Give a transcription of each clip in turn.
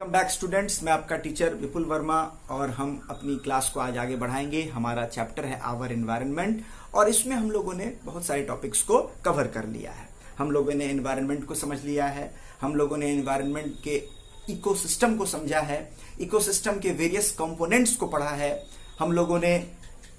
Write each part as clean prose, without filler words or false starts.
Welcome back students, मैं आपका teacher विपुल वर्मा और हम अपनी क्लास को आज आगे बढ़ाएंगे। हमारा चैप्टर है आवर एनवायरनमेंट और इसमें हम लोगों ने बहुत सारे टॉपिक्स को कवर कर लिया है। हम लोगों ने एनवायरनमेंट को समझ लिया है, हम लोगों ने एनवायरनमेंट के इकोसिस्टम को समझा है, इकोसिस्टम के वेरियस कंपोनेंट्स को पढ़ा है। हम लोगों ने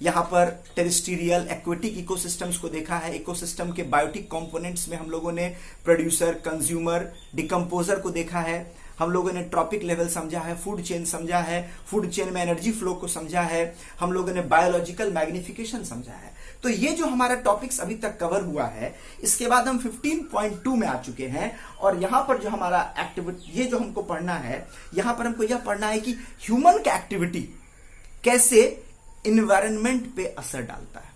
यहाँ पर टेरेस्ट्रियल एक्वेटिक इकोसिस्टम्स को देखा है। इकोसिस्टम के बायोटिक कंपोनेंट्स में हम लोगों ने प्रोड्यूसर, कंज्यूमर, डिकम्पोजर को देखा है। हम लोगों ने ट्रॉपिक लेवल समझा है, फूड चेन समझा है, फूड चेन में एनर्जी फ्लो को समझा है, हम लोगों ने बायोलॉजिकल मैग्निफिकेशन समझा है। तो ये जो हमारा टॉपिक्स अभी तक कवर हुआ है, इसके बाद हम 15.2 में आ चुके हैं और यहां पर जो हमारा एक्टिविटी, ये जो हमको पढ़ना है, यहां पर हमको यह पढ़ना है कि ह्यूमन का एक्टिविटी कैसे इन्वायरमेंट पे असर डालता है।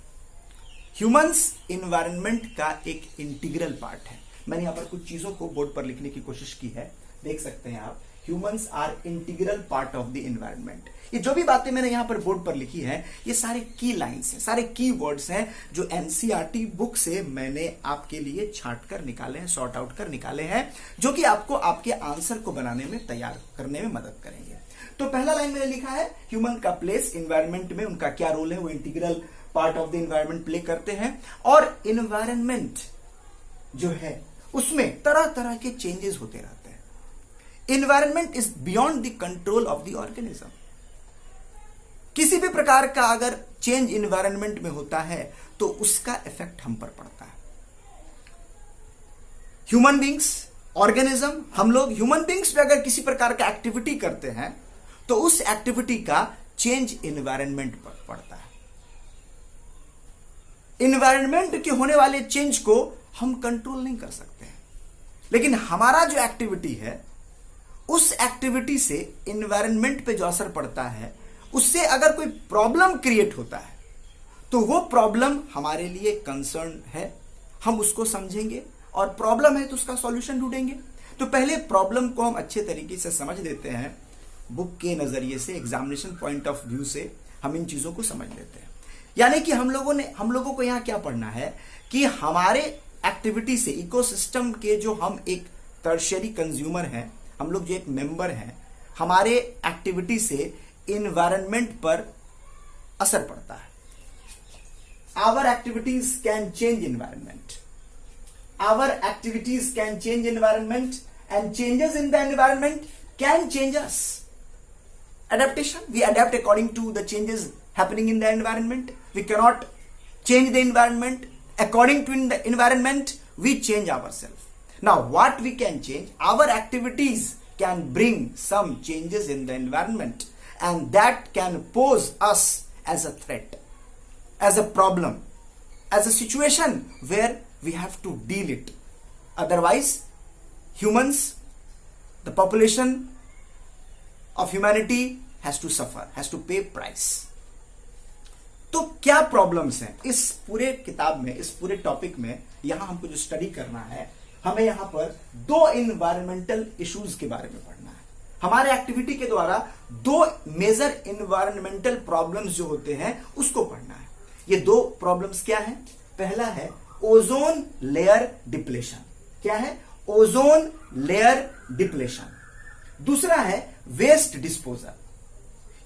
ह्यूमंस इन्वायरमेंट का एक इंटीग्रल पार्ट है। मैंने यहां पर कुछ चीजों को बोर्ड पर लिखने की कोशिश की है, देख सकते हैं आप। Humans are integral part of the environment. ये जो भी बातें मैंने यहां पर बोर्ड पर लिखी है, ये सारे की लाइंस हैं, सारे की वर्ड्स हैं जो एनसीईआरटी बुक से मैंने आपके लिए छांट कर निकाले हैं, सॉर्ट आउट कर निकाले हैं, जो कि आपको आपके आंसर को बनाने में, तैयार करने में मदद करेंगे। तो पहला लाइन मैंने लिखा है ह्यूमन का प्लेस एनवायरनमेंट में, उनका क्या रोल है, वो integral part of the environment play करते हैं। और एनवायरनमेंट जो है उसमें तरह तरह के चेंजेस होते रहते हैं। Environment is beyond the control of the organism. किसी भी प्रकार का अगर चेंज एनवायरनमेंट में होता है तो उसका इफेक्ट हम पर पड़ता है। ह्यूमन बींग्स, ऑर्गेनिज्म, हम लोग ह्यूमन बींग्स पे अगर किसी प्रकार का एक्टिविटी करते हैं तो उस एक्टिविटी का चेंज एनवायरनमेंट पर पड़ता है। एनवायरनमेंट के होने वाले चेंज को हम कंट्रोल नहीं कर सकते हैं, लेकिन हमारा जो एक्टिविटी है, उस एक्टिविटी से एनवायरनमेंट पे जो असर पड़ता है, उससे अगर कोई प्रॉब्लम क्रिएट होता है तो वो प्रॉब्लम हमारे लिए कंसर्न है, हम उसको समझेंगे और प्रॉब्लम है तो उसका सॉल्यूशन ढूंढेंगे। तो पहले प्रॉब्लम को हम अच्छे तरीके से समझ लेते हैं, बुक के नजरिए से, एग्जामिनेशन पॉइंट ऑफ व्यू से हम इन चीजों को समझ लेते हैं। यानी कि हम लोगों को यहां क्या पढ़ना है कि हमारे एक्टिविटी से, इकोसिस्टम के जो हम एक टर्शियरी कंज्यूमर हैं, हम लोग जो एक मेंबर हैं, हमारे एक्टिविटी से एनवायरनमेंट पर असर पड़ता है। Our activities can change environment, our activities can change environment and changes in the environment can change us. Adaptation, we adapt according to the changes happening in the environment. We cannot change the environment. According to the environment, we change ourselves. Now, what we can change? Our activities can bring some changes in the environment, and that can pose us as a threat, as a problem, as a situation where we have to deal it. Otherwise, humans, the population of humanity has to suffer, has to pay price. तो क्या problems हैं इस पूरे किताब में, इस पूरे topic में? यहां हमको जो स्टडी करना है, हमें यहां पर दो इन्वायरमेंटल इश्यूज के बारे में पढ़ना है। हमारे एक्टिविटी के द्वारा दो मेजर इन्वायरमेंटल प्रॉब्लम्स जो होते हैं उसको पढ़ना है। ये दो प्रॉब्लम्स क्या है? पहला है ओजोन लेयर डिप्लेशन। क्या है? Ozone layer depletion. दूसरा है वेस्ट डिस्पोजल।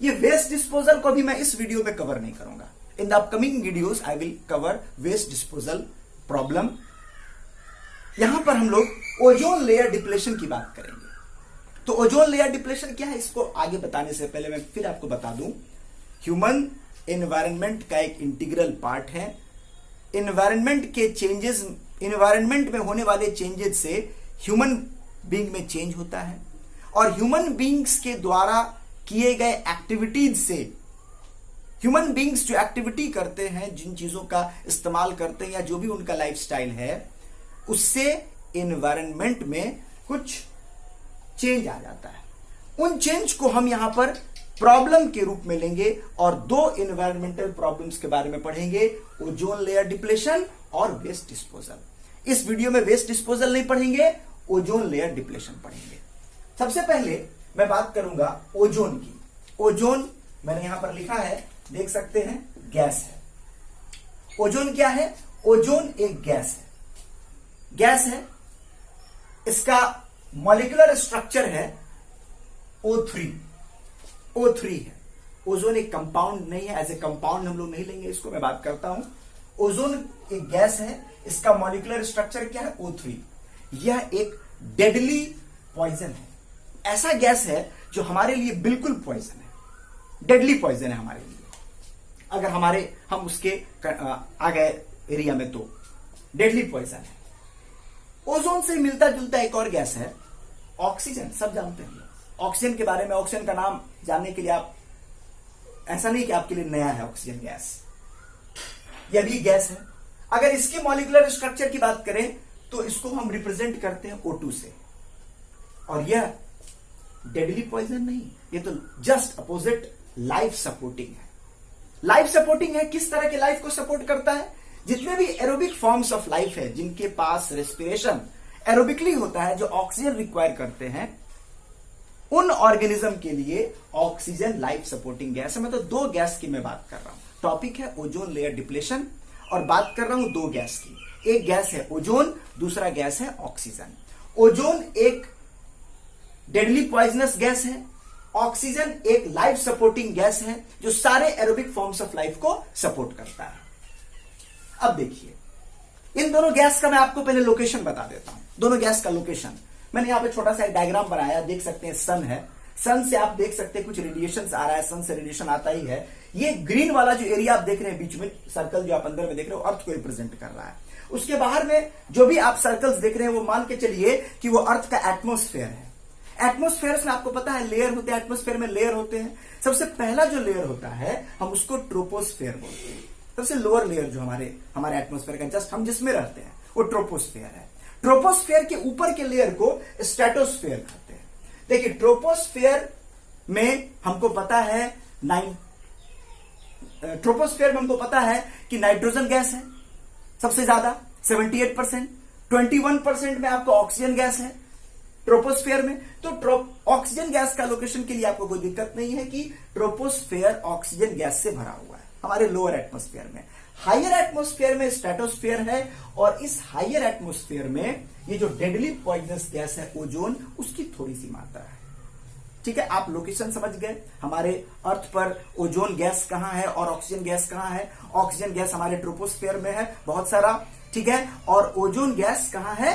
ये वेस्ट डिस्पोजल को भी मैं इस वीडियो में कवर नहीं करूंगा। In the upcoming videos I will cover waste disposal problem. यहां पर हम लोग ओजोन लेयर डिप्लेशन की बात करेंगे। तो ओजोन लेयर डिप्लेशन क्या है, इसको आगे बताने से पहले मैं फिर आपको बता दूं, ह्यूमन एनवायरनमेंट का एक इंटीग्रल पार्ट है। एनवायरनमेंट के चेंजेस, एनवायरनमेंट में होने वाले चेंजेस से ह्यूमन बीइंग में चेंज होता है और ह्यूमन बीइंग्स के द्वारा किए गए एक्टिविटीज से, ह्यूमन बीइंग्स जो एक्टिविटी करते हैं, जिन चीजों का इस्तेमाल करते हैं या जो भी उनका लाइफस्टाइल है, उससे एनवायरनमेंट में कुछ चेंज आ जाता है। उन चेंज को हम यहां पर प्रॉब्लम के रूप में लेंगे और दो एनवायरमेंटल प्रॉब्लम्स के बारे में पढ़ेंगे, ओजोन लेयर डिप्लेशन और वेस्ट डिस्पोजल। इस वीडियो में वेस्ट डिस्पोजल नहीं पढ़ेंगे, ओजोन लेयर डिप्लेशन पढ़ेंगे। सबसे पहले मैं बात करूंगा ओजोन की। ओजोन मैंने यहां पर लिखा है, देख सकते हैं, गैस है। ओजोन क्या है? ओजोन एक गैस है। गैस है, इसका मॉलिक्यूलर स्ट्रक्चर है O3 है। ओजोन एक कंपाउंड नहीं है, एज ए कंपाउंड हम लोग नहीं लेंगे इसको, मैं बात करता हूं। ओजोन एक गैस है, इसका मॉलिक्यूलर स्ट्रक्चर क्या है? O3। यह एक डेडली पॉइजन है, ऐसा गैस है जो हमारे लिए बिल्कुल पॉइजन है, डेडली पॉइजन है हमारे लिए। अगर हम उसके आ गए एरिया में तो डेडली पॉइजन है। ओजोन से मिलता जुलता एक और गैस है ऑक्सीजन, सब जानते हैं ऑक्सीजन के बारे में। ऑक्सीजन का नाम जानने के लिए आप, ऐसा नहीं कि आपके लिए नया है ऑक्सीजन गैस, यह भी गैस है। अगर इसके मॉलिक्यूलर स्ट्रक्चर की बात करें तो इसको हम रिप्रेजेंट करते हैं O2 से, और यह डेडली पॉइजन नहीं, ये तो जस्ट अपोजिट लाइफ सपोर्टिंग है। लाइफ सपोर्टिंग है, किस तरह के लाइफ को सपोर्ट करता है? जितने भी एरोबिक फॉर्म्स ऑफ लाइफ है, जिनके पास रेस्पिरेशन एरोबिकली होता है, जो ऑक्सीजन रिक्वायर करते हैं, उन ऑर्गेनिज्म के लिए ऑक्सीजन लाइफ सपोर्टिंग गैस है। मैं तो दो गैस की मैं बात कर रहा हूं। टॉपिक है ओजोन लेयर डिप्लेशन, और बात कर रहा हूं दो गैस की। एक गैस है ओजोन, दूसरा गैस है ऑक्सीजन। ओजोन एक डेडली पॉइजनस गैस है, ऑक्सीजन एक लाइफ सपोर्टिंग गैस है जो सारे एरोबिक फॉर्म्स ऑफ लाइफ को सपोर्ट करता है। अब देखिए, इन दोनों गैस का मैं आपको पहले लोकेशन बता देता हूं। दोनों गैस का लोकेशन मैंने यहां पे छोटा सा एक डायग्राम बनाया, देख सकते हैं सन है, सन से आप देख सकते हैं कुछ रेडिएशन आ रहा है, सन से रेडिएशन आता ही है। ये ग्रीन वाला जो एरिया आप देख रहे हैं बीच में सर्कल जो आप अंदर में देख रहे हो, अर्थ को रिप्रेजेंट कर रहा है। उसके बाहर में जो भी आप सर्कल्स देख रहे हैं वो मान के चलिए कि वो अर्थ का एटमोस्फेयर है। एटमोस्फेयर में आपको पता है लेयर होते हैं, एटमोस्फेयर में लेयर होते हैं। सबसे पहला जो लेयर होता है हम उसको ट्रोपोस्फेयर बोलते हैं। सबसे लोअर लेयर जो हमारे एटमोस्फेयर का जस्ट हम जिसमें रहते हैं वो ट्रोपोस्फेयर है। ट्रोपोस्फेयर के ऊपर के लेयर को स्ट्रेटोस्फेयर कहते हैं। देखिए, ट्रोपोस्फेयर में हमको पता है ट्रोपोस्फेयर में हमको पता है कि नाइट्रोजन गैस है सबसे ज्यादा 78%, 21% में आपको ऑक्सीजन गैस है ट्रोपोस्फेयर में। तो ऑक्सीजन गैस का लोकेशन के लिए आपको कोई दिक्कत नहीं है कि ट्रोपोस्फेयर ऑक्सीजन गैस से भरा हुआ है हमारे लोअर एटमोस्फेयर में। हायर एटमोस्फेयर में स्ट्रेटोस्फेयर है, और इस हायर एटमोस्फेयर में ये जो डेडली पॉइजनस गैस है ओजोन, उसकी थोड़ी सी मात्रा है। ठीक है, आप लोकेशन समझ गए। हमारे अर्थ पर ओजोन गैस कहां है और ऑक्सीजन गैस कहां है? ऑक्सीजन गैस हमारे ट्रोपोस्फेयर में है बहुत सारा, ठीक है, और ओजोन गैस कहां है?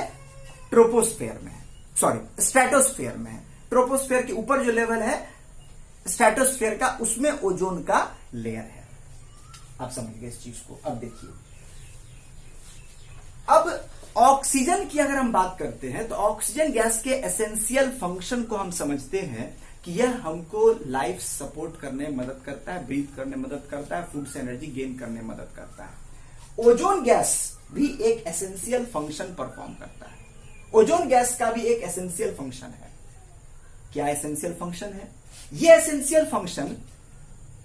ट्रोपोस्फेयर में, सॉरी स्ट्रेटोस्फेयर में है। ट्रोपोस्फेयर के ऊपर जो लेवल है स्ट्रेटोस्फेयर का, उसमें ओजोन का लेयर है। आप समझ गए इस चीज को। अब देखिए, अब ऑक्सीजन की अगर हम बात करते हैं तो ऑक्सीजन गैस के एसेंशियल फंक्शन को हम समझते हैं कि यह हमको लाइफ सपोर्ट करने में मदद करता है, ब्रीथ करने में मदद करता है, फूड से एनर्जी गेन करने में मदद करता है। ओजोन गैस भी एक एसेंशियल फंक्शन परफॉर्म करता है। ओजोन गैस का भी एक एसेंशियल फंक्शन है। क्या एसेंशियल फंक्शन है? यह essential function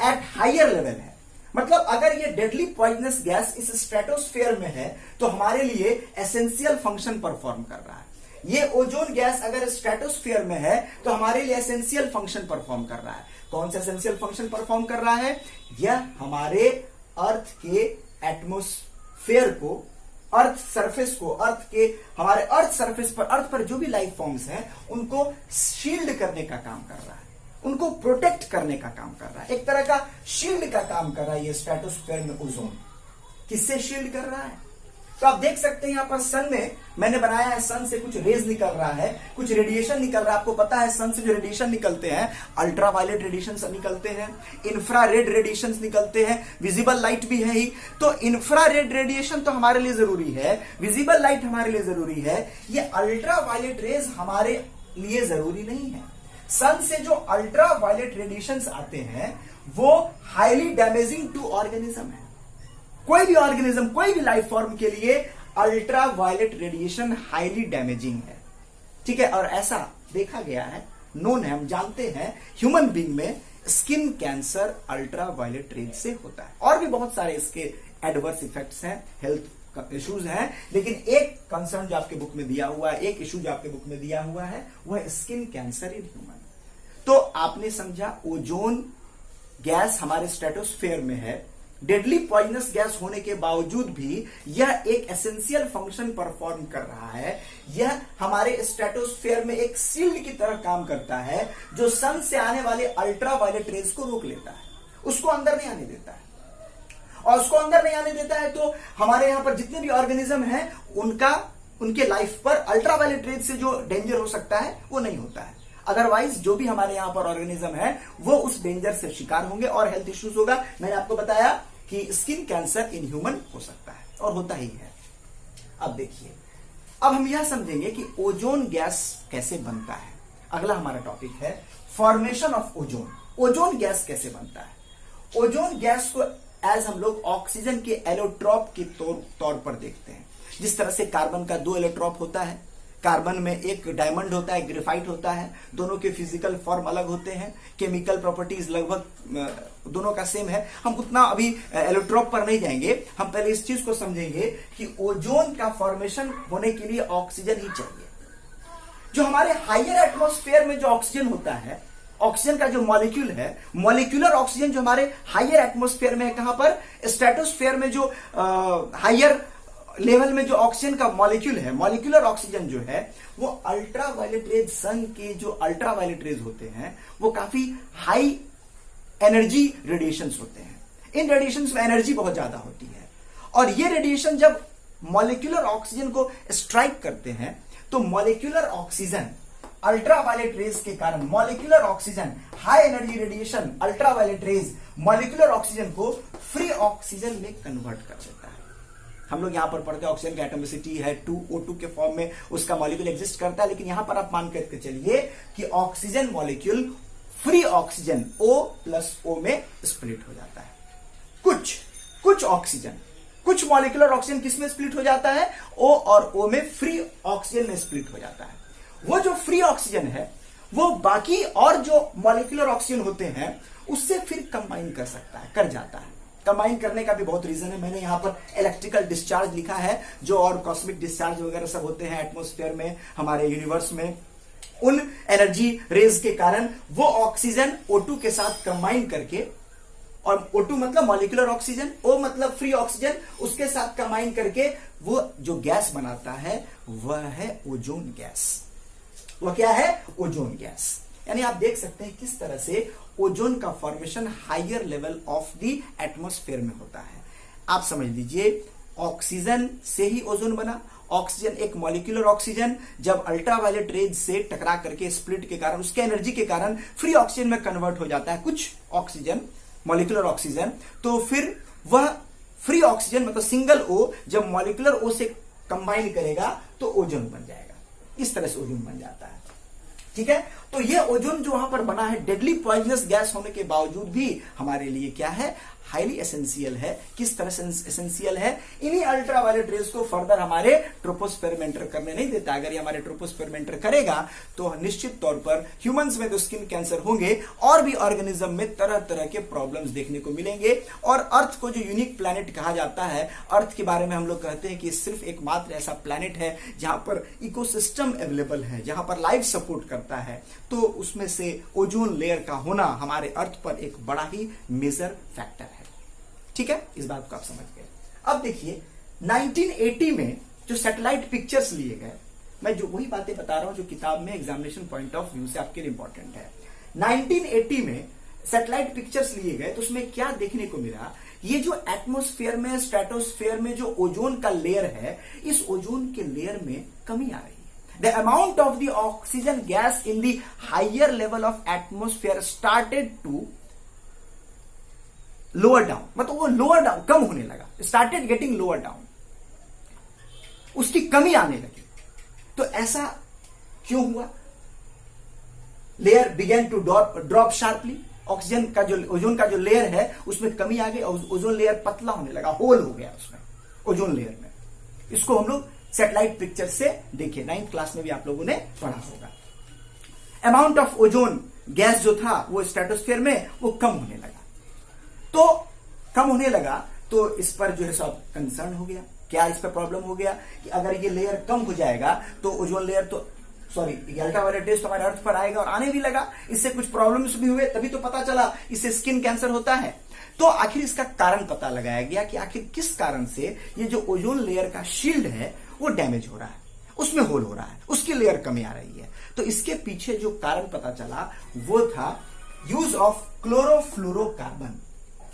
at higher level है। मतलब अगर ये डेडली पॉइजनस गैस इस स्ट्रेटोस्फेयर में है तो हमारे लिए एसेंशियल फंक्शन परफॉर्म कर रहा है। ये ओजोन गैस अगर स्ट्रेटोस्फेयर में है तो हमारे लिए एसेंशियल फंक्शन परफॉर्म कर रहा है। कौन सा एसेंशियल फंक्शन परफॉर्म कर रहा है? यह हमारे अर्थ के एटमोस्फेयर को, अर्थ सरफेस को, हमारे अर्थ सरफेस पर, अर्थ पर जो भी लाइफ फॉर्म्स हैं उनको शील्ड करने का काम कर रहा है, उनको प्रोटेक्ट करने का काम कर रहा है। एक तरह का शील्ड का काम कर रहा है ये स्ट्रेटोस्फेयर में ओजोन। किससे शील्ड कर रहा है? तो आप देख सकते हैं यहां पर सन में मैंने बनाया है, सन से कुछ रेज निकल रहा है, कुछ रेडिएशन निकल रहा है। आपको पता है सन से जो रेडिएशन निकलते हैं, अल्ट्रावायलेट रेडिएशन निकलते हैं, इंफ्रारेड रेडिएशन निकलते हैं, विजिबल लाइट भी है ही। तो इंफ्रारेड रेडिएशन तो हमारे लिए जरूरी है, विजिबल लाइट हमारे लिए जरूरी है, ये अल्ट्रावायलेट रेज हमारे लिए जरूरी नहीं है। सन से जो अल्ट्रावायलेट रेडिएशंस आते हैं वो हाईली डैमेजिंग टू ऑर्गेनिज्म है। कोई भी ऑर्गेनिज्म, कोई भी लाइफ फॉर्म के लिए अल्ट्रावायलेट रेडिएशन हाईली डैमेजिंग है। ठीक है, और ऐसा देखा गया है, नोन है, हम जानते हैं ह्यूमन बीइंग में स्किन कैंसर अल्ट्रावायलेट रेज से होता है। और भी बहुत सारे इसके एडवर्स इफेक्ट्स हैं, हेल्थ इश्यूज हैं, लेकिन एक कंसर्न जो आपके बुक में दिया हुआ है, एक इश्यू जो आपके बुक में दिया हुआ है वह स्किन कैंसर इन ह्यूमन। तो आपने समझा ओजोन गैस हमारे स्ट्रेटोस्फेयर में है, डेडली पॉइजनस गैस होने के बावजूद भी यह एक एसेंशियल फंक्शन परफॉर्म कर रहा है। यह हमारे स्ट्रेटोस्फेयर में एक शील्ड की तरह काम करता है, जो सन से आने वाले अल्ट्रावायलेट रेज को रोक लेता है, उसको अंदर नहीं आने देता है। और उसको अंदर नहीं आने देता है तो हमारे यहां पर जितने भी ऑर्गेनिज्म हैं उनके लाइफ पर अल्ट्रावायलेट रेज से जो डेंजर हो सकता है वो नहीं होता है। अदरवाइज जो भी हमारे यहां पर ऑर्गेनिज्म है वो उस डेंजर से शिकार होंगे और हेल्थ इश्यूज होगा। मैंने आपको बताया कि स्किन कैंसर इन ह्यूमन हो सकता है और होता ही है। अब देखिए, अब हम यह समझेंगे कि ओजोन गैस कैसे बनता है। अगला हमारा टॉपिक है formation of ozone. Ozone gas कैसे बनता है? ओजोन गैस को एज हम लोग ऑक्सीजन के एलोट्रॉप के तौर पर देखते हैं। जिस तरह से कार्बन का 2 एलोट्रॉप होता है, कार्बन में एक डायमंड होता है, ग्रेफाइट होता है, दोनों के फिजिकल फॉर्म अलग होते हैं, केमिकल प्रॉपर्टीज लगभग दोनों का सेम है। हम उतना अभी एलोट्रॉप पर नहीं जाएंगे, हम पहले इस चीज को समझेंगे कि ओजोन का फॉर्मेशन होने के लिए ऑक्सीजन ही चाहिए। जो हमारे हायर एटमॉस्फेयर में जो ऑक्सीजन होता है, ऑक्सीजन का जो मॉलिक्यूल है, मॉलिक्यूलर ऑक्सीजन जो हमारे हायर एटमॉस्फेयर में है, कहां पर? स्ट्रेटोस्फेयर में जो हायर लेवल में जो ऑक्सीजन का मॉलिक्यूल है, मॉलिक्यूलर ऑक्सीजन जो है वो अल्ट्रावायलेट रेज, सन के जो अल्ट्रावायलेट रेज होते हैं वो काफी हाई एनर्जी रेडिएशंस होते हैं। इन रेडिएशंस में एनर्जी बहुत ज्यादा होती है और ये रेडिएशन जब मॉलिक्यूलर ऑक्सीजन को स्ट्राइक करते हैं तो मॉलिक्यूलर ऑक्सीजन अल्ट्रावायलेट रेज के कारण, molecular oxygen high energy radiation ultraviolet rays molecular oxygen को फ्री ऑक्सीजन में कन्वर्ट कर देता है। हम लोग यहां पर पढ़ते हैं ऑक्सीजन की एटॉमिसिटी है 2O2 के फॉर्म में उसका मॉलिक्यूल एग्जिस्ट करता है, लेकिन यहां पर आप मान करके चलिए कि oxygen molecule free oxygen O+O में स्प्लिट हो जाता है। कुछ ऑक्सीजन, कुछ मॉलिक्यूलर ऑक्सीजन किस में स्प्लिट हो जाता है? O और O में फ्री ऑक्सीजन में स्प्लिट हो जाता है। वो जो फ्री ऑक्सीजन है वो बाकी और जो मॉलिक्यूलर ऑक्सीजन होते हैं उससे फिर कंबाइन कर सकता है, कर जाता है। कंबाइन करने का भी बहुत रीजन है। मैंने यहां पर इलेक्ट्रिकल डिस्चार्ज लिखा है, जो और कॉस्मिक डिस्चार्ज वगैरह सब होते हैं एटमॉस्फेयर में, हमारे यूनिवर्स में। उन एनर्जी रेज के कारण वो ऑक्सीजन O2 के साथ कंबाइन करके, और O2 मतलब मॉलिक्यूलर ऑक्सीजन, O मतलब फ्री ऑक्सीजन, उसके साथ कंबाइन करके वो जो गैस बनाता है वह है ओजोन गैस। वह क्या है? Ozone gas. यानी आप देख सकते हैं किस तरह से ओजोन का formation higher level of the atmosphere में होता है। आप समझ लीजिए, ऑक्सीजन से ही ओजोन बना। ऑक्सीजन एक मॉलिक्यूलर ऑक्सीजन जब अल्ट्रावायलेट रेज से टकरा करके स्प्लिट के कारण, उसके एनर्जी के कारण फ्री ऑक्सीजन में कन्वर्ट हो जाता है कुछ ऑक्सीजन, मॉलिक्यूलर ऑक्सीजन, तो फिर वह फ्री ऑक्सीजन मतलब सिंगल O जब मॉलिक्यूलर O से कंबाइन करेगा तो ओजोन बन जाएगा। इस तरह से ओजोन बन जाता है। ठीक है, तो ये ओजोन जो वहां पर बना है डेडली पॉइजनस गैस होने के बावजूद भी हमारे लिए क्या है? हाईली एसेंशियल है। किस तरह से एसेंशियल है? इन्हीं अल्ट्रावायलेट रेज को फर्दर हमारे ट्रोपोस्फेयर में एंटर करने नहीं देता। अगर ये हमारे ट्रोपोस्फेयर में एंटर करेगा तो निश्चित तौर पर ह्यूमंस में तो स्किन कैंसर होंगे और भी ऑर्गेनिज्म में तरह तरह के प्रॉब्लम्स देखने को मिलेंगे। और अर्थ को जो यूनिक प्लैनेट कहा जाता है, अर्थ के बारे में हम लोग कहते हैं कि सिर्फ एकमात्र ऐसा प्लैनेट है जहां पर इकोसिस्टम अवेलेबल है, जहां पर लाइफ सपोर्ट करता है, तो उसमें से ओजोन लेयर का होना हमारे अर्थ पर एक बड़ा ही मेजर फैक्टर है। ठीक है, इस बात को आप समझ गए। अब देखिए 1980 में जो सैटेलाइट पिक्चर्स लिए गए, मैं जो वही बातें बता रहा हूं जो किताब में एग्जामिनेशन पॉइंट ऑफ व्यू से आपके लिए इंपॉर्टेंट है। 1980 में सैटेलाइट पिक्चर्स लिए गए तो उसमें क्या देखने को मिला? ये जो एटमॉस्फेयर में, स्ट्रेटोस्फेयर में जो ओजोन का लेयर है, इस ओजोन के लेयर में कमी आ रही है। The amount of the oxygen gas in the higher level of atmosphere started to lower down, मतलब वो lower down, कम होने लगा, started getting lower down, उसकी कमी आने लगी। तो ऐसा क्यों हुआ? Layer began to drop sharply, oxygen का जो ओजोन का जो लेयर है उसमें कमी आ गई और ओजोन लेयर पतला होने लगा, होल हो गया उसमें, ओजोन लेयर में। इसको हम लोग सैटेलाइट पिक्चर से देखिए, 9th क्लास में भी आप लोगों ने पढ़ा होगा। अमाउंट ऑफ ओजोन गैस जो था वो स्ट्रेटोस्फेयर में वो कम होने लगा। तो कम होने लगा तो इस पर जो है सब कंसर्न हो गया। क्या इस पर प्रॉब्लम हो गया कि अगर ये लेयर कम हो जाएगा तो ओजोन लेयर तो सॉरी अल्ट्रावायलेट रेज तो हमारे अर्थ पर आएगा और आने भी लगा, इससे कुछ प्रॉब्लम्स भी हुए, तभी तो पता चला इससे स्किन कैंसर होता है। तो आखिर इसका कारण पता लगाया गया कि आखिर किस कारण से ये जो ओजोन लेयर का शील्ड है वो डैमेज हो रहा है, उसमें होल हो रहा है, उसकी लेयर कमी आ रही है। तो इसके पीछे जो कारण पता चला वो था यूज ऑफ क्लोरोफ्लोरोकार्बन।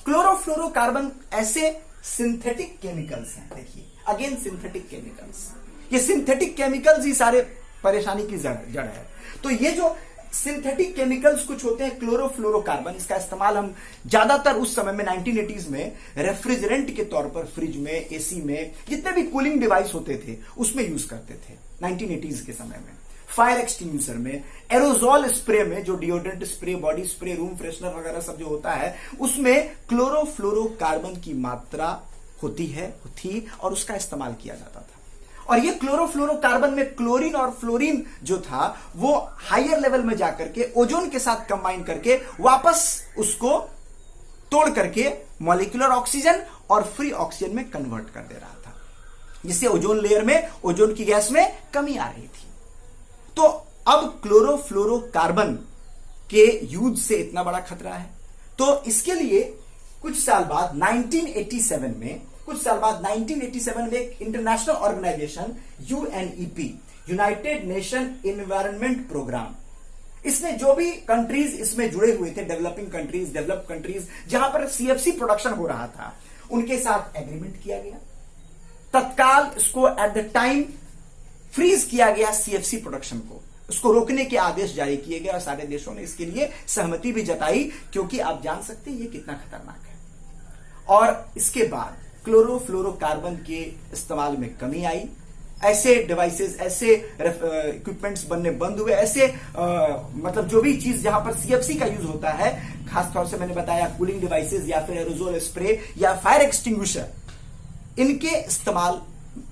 क्लोरोफ्लोरोकार्बन ऐसे सिंथेटिक केमिकल्स हैं, देखिए अगेन सिंथेटिक केमिकल्स, ये सिंथेटिक केमिकल्स ही सारे परेशानी की जड़ है। तो ये जो सिंथेटिक केमिकल्स कुछ होते हैं क्लोरोफ्लोरोकार्बन, इसका इस्तेमाल हम ज्यादातर उस समय में 1980s में रेफ्रिजरेंट के तौर पर फ्रिज में, एसी में, जितने भी कूलिंग डिवाइस होते थे उसमें यूज करते थे 1980s के समय में। फायर एक्सटिंग्विशर में, एरोजॉल स्प्रे में, जो deodorant spray, body spray, room freshener वगैरह सब जो होता है उसमें क्लोरोफ्लोरोकार्बन की मात्रा होती है, थी, और उसका इस्तेमाल किया जाता था। और ये क्लोरोफ्लोरोकार्बन में क्लोरीन और फ्लोरीन जो था वो हायर लेवल में जाकर के ओजोन के साथ कंबाइन करके वापस उसको तोड़ करके मॉलिक्यूलर ऑक्सीजन और फ्री ऑक्सीजन में कन्वर्ट कर दे रहा था, जिससे ओजोन लेयर में ओजोन की गैस में कमी आ रही थी। तो अब क्लोरोफ्लोरोकार्बन के यूज से इतना बड़ा खतरा है, तो इसके लिए कुछ साल बाद 1987 में एक international organisation UNEP, United Nation Environment Programme, इसने जो भी कंट्रीज इसमें जुड़े हुए थे, डेवलपिंग कंट्रीज, डेवलप्ड कंट्रीज, जहां पर सीएफसी प्रोडक्शन हो रहा था, उनके साथ एग्रीमेंट किया गया। तत्काल इसको एट द टाइम फ्रीज किया गया सीएफसी प्रोडक्शन को, उसको रोकने के आदेश जारी किए गए और सारे देशों ने इसके लिए सहमति भी जताई, क्योंकि आप जान सकते हैं ये कितना खतरनाक है। और इसके बाद क्लोरोफ्लोरोकार्बन के इस्तेमाल में कमी आई, ऐसे डिवाइसेस, ऐसे इक्विपमेंट्स बनने बंद हुए, ऐसे मतलब जो भी चीज जहां पर सीएफसी का यूज होता है, खासतौर से मैंने बताया कूलिंग डिवाइसेस या फिर एरोजोल स्प्रे या फायर एक्सटिंग्विशर, इनके इस्तेमाल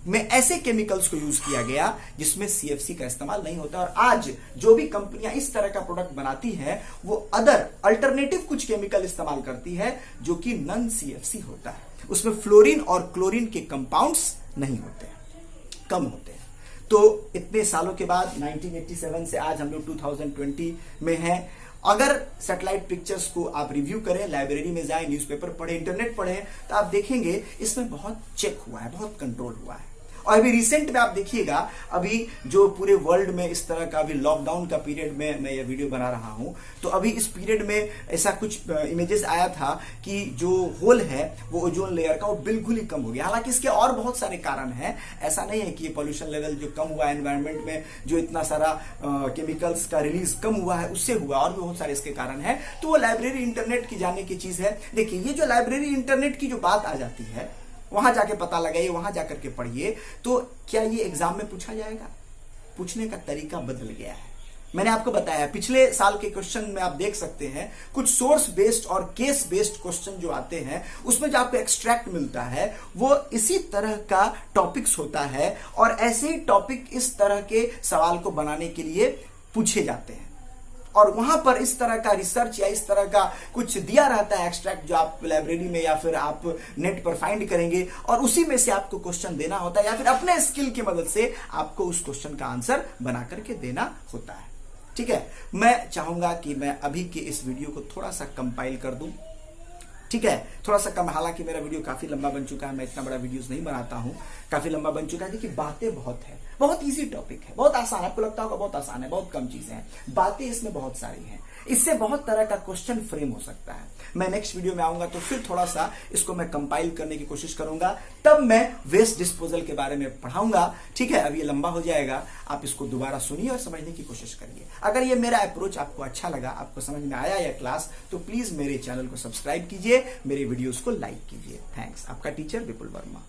में ऐसे केमिकल्स को यूज किया गया जिसमें सीएफसी का इस्तेमाल नहीं होता। और आज जो भी कंपनियां इस तरह का प्रोडक्ट बनाती है वो अदर अल्टरनेटिव कुछ केमिकल इस्तेमाल करती है जो कि नॉन सीएफसी होता है, उसमें फ्लोरीन और क्लोरीन के कंपाउंड्स नहीं होते, कम होते हैं। तो इतने सालों के बाद 1987 से आज हम लोग 2020 में हैं। अगर सैटेलाइट पिक्चर्स को आप रिव्यू करें, लाइब्रेरी में जाएं, न्यूज़पेपर पढ़ें, इंटरनेट पढ़ें, तो आप देखेंगे इसमें बहुत चेक हुआ है, बहुत कंट्रोल हुआ है। और अभी रिसेंट में आप देखिएगा, अभी जो पूरे वर्ल्ड में इस तरह का अभी लॉकडाउन का पीरियड में मैं ये वीडियो बना रहा हूं, तो अभी इस पीरियड में ऐसा कुछ इमेजेस आया था कि जो होल है वो ओजोन लेयर का वो बिल्कुल ही कम हो गया। हालांकि इसके और बहुत सारे कारण हैं, ऐसा नहीं है कि ये पॉल्यूशन लेवल जो कम हुआ है एनवायरमेंट में, जो इतना सारा केमिकल्स का रिलीज कम हुआ है उससे हुआ, और भी बहुत सारे इसके कारण है। तो वो लाइब्रेरी इंटरनेट की जानने की चीज है। देखिए ये जो लाइब्रेरी इंटरनेट की जो बात आ जाती है, वहां जाके पता लगाइए, वहां जाकर के पढ़िए, तो क्या ये एग्जाम में पूछा जाएगा? पूछने का तरीका बदल गया है। मैंने आपको बताया पिछले साल के क्वेश्चन में आप देख सकते हैं कुछ सोर्स बेस्ड और केस बेस्ड क्वेश्चन जो आते हैं, उसमें जो आपको एक्सट्रैक्ट मिलता है वो इसी तरह का टॉपिक्स होता है, और ऐसे ही टॉपिक इस तरह के सवाल को बनाने के लिए पूछे जाते हैं। और वहां पर इस तरह का रिसर्च या इस तरह का कुछ दिया रहता है एक्सट्रैक्ट, जो आप लाइब्रेरी में या फिर आप नेट पर फाइंड करेंगे, और उसी में से आपको क्वेश्चन देना होता है, या फिर अपने स्किल की मदद से आपको उस क्वेश्चन का आंसर बना करके देना होता है। ठीक है, मैं चाहूंगा कि मैं अभी के इस वीडियो को थोड़ा सा कंपाइल कर दूं। ठीक है, थोड़ा सा कम, हालांकि मेरा वीडियो काफी लंबा बन चुका है, मैं इतना बड़ा वीडियोस नहीं बनाता हूं, काफी लंबा बन चुका है, क्योंकि बातें बहुत है, बहुत इजी टॉपिक है, बहुत आसान है। आपको लगता होगा बहुत आसान है, बहुत कम चीजें हैं, बातें इसमें बहुत सारी हैं, इससे बहुत तरह का क्वेश्चन फ्रेम हो सकता है। मैं नेक्स्ट वीडियो में आऊंगा तो फिर थोड़ा सा इसको मैं कंपाइल करने की कोशिश करूंगा, तब मैं वेस्ट डिस्पोजल के बारे में पढ़ाऊंगा। ठीक है, अब ये लंबा हो जाएगा, आप इसको दोबारा सुनिए और समझने की कोशिश करिए। अगर ये मेरा अप्रोच आपको अच्छा लगा, आपको समझ में आया यह क्लास, तो प्लीज मेरे चैनल को सब्सक्राइब कीजिए, मेरे वीडियोस को लाइक कीजिए। थैंक्स, आपका टीचर विपुल वर्मा।